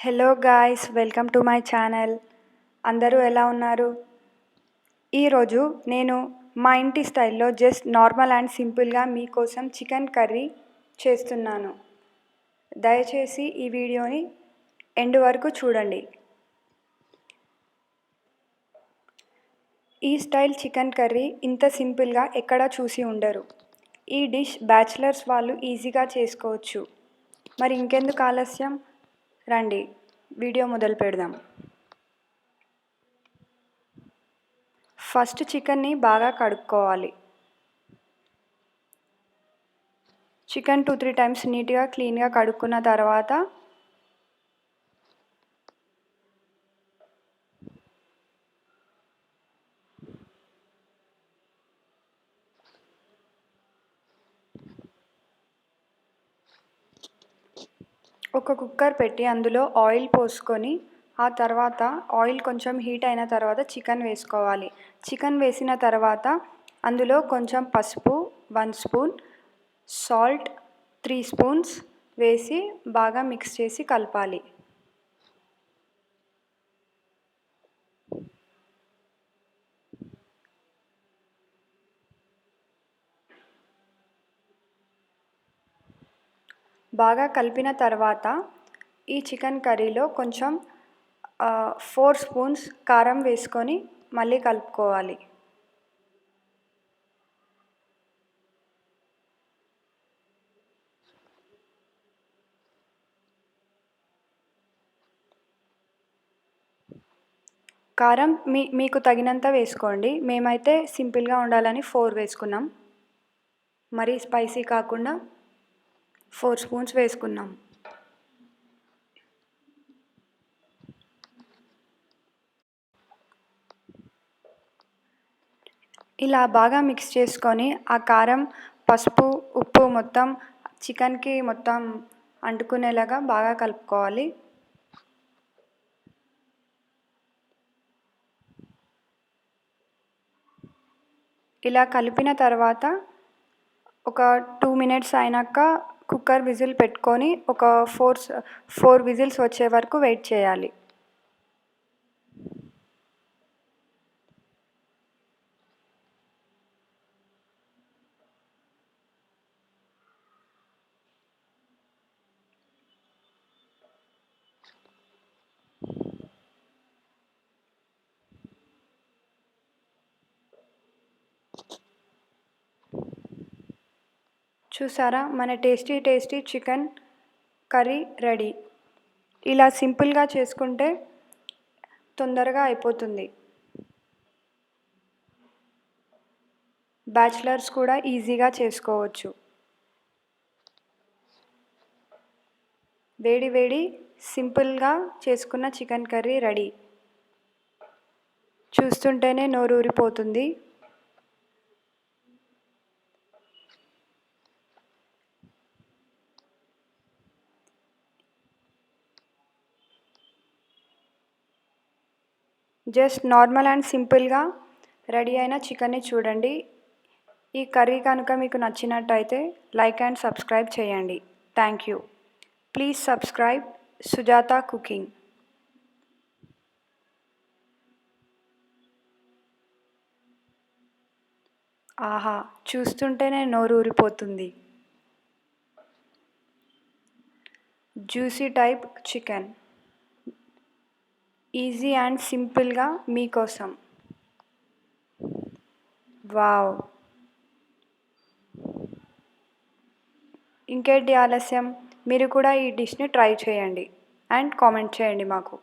Hello guys, welcome to my channel. అందరూ ఎలా ఉన్నారు? ఈరోజు నేను మా ఇంటి స్టైల్లో జస్ట్ నార్మల్ అండ్ సింపుల్గా మీకోసం చికెన్ కర్రీ చేస్తున్నాను. దయచేసి ఈ వీడియోని ఎండ్ వరకు చూడండి. ఈ స్టైల్ చికెన్ కర్రీ ఇంత సింపుల్గా ఎక్కడా చూసి ఉండరు. ఈ డిష్ బ్యాచిలర్స్ వాళ్ళు ఈజీగా చేసుకోవచ్చు. మరి ఇంకెందుకు ఆలస్యం, రండి వీడియో మొదలు పెడదాం. ఫస్ట్ చికెన్ని బాగా కడుక్కోవాలి. చికెన్ 2-3 టైమ్స్ నీట్గా క్లీన్గా కడుక్కున్న తర్వాత ఒక కుక్కర్ పెట్టి అందులో ఆయిల్ పోసుకొని ఆ తర్వాత ఆయిల్ కొంచెం హీట్ అయిన తర్వాత చికెన్ వేసుకోవాలి. చికెన్ వేసిన తర్వాత అందులో కొంచెం పసుపు 1 స్పూన్, సాల్ట్ 3 స్పూన్స్ వేసి బాగా మిక్స్ చేసి కలపాలి. బాగా కలిపిన తర్వాత ఈ చికెన్ కర్రీలో కొంచెం 4 స్పూన్స్ కారం వేసుకొని మళ్ళీ కలుపుకోవాలి. కారం మీకు తగినంత వేసుకోండి. మేమైతే సింపుల్గా ఉండాలని 4 వేసుకున్నాం. మరీ స్పైసీ కాకుండా 4 స్పూన్స్ వేసుకున్నాం. ఇలా బాగా మిక్స్ చేసుకొని ఆ కారం, పసుపు, ఉప్పు మొత్తం చికెన్కి మొత్తం అంటుకునేలాగా బాగా కలుపుకోవాలి. ఇలా కలిపిన తర్వాత ఒక 2 మినిట్స్ అయినాక కుక్కర్ విజిల్ పెట్టుకొని ఒక 4 విజిల్స్ వచ్చే వరకు వెయిట్ చేయాలి. చూసారా, మన టేస్టీ చికెన్ కర్రీ రెడీ. ఇలా సింపుల్గా చేసుకుంటే తొందరగా అయిపోతుంది. బ్యాచిలర్స్ కూడా ఈజీగా చేసుకోవచ్చు. వేడి సింపుల్గా చేసుకున్న చికెన్ కర్రీ రెడీ. చూస్తుంటేనే నోరూరిపోతుంది. జస్ట్ నార్మల్ అండ్ సింపుల్గా రెడీ అయిన చికెన్ని చూడండి. ఈ కర్రీ కనుక మీకు నచ్చినట్టయితే లైక్ అండ్ సబ్స్క్రైబ్ చేయండి. Thank you. Please subscribe Sujatha cooking. ఆహా, చూస్తుంటేనే నోరూరిపోతుంది. Juicy type chicken easy and సింపుల్గా మీకోసం. వావ్, ఇంకేంటి ఆలస్యం, మీరు కూడా ఈ డిష్ని ట్రై చేయండి అండ్ కామెంట్ చేయండి మాకు.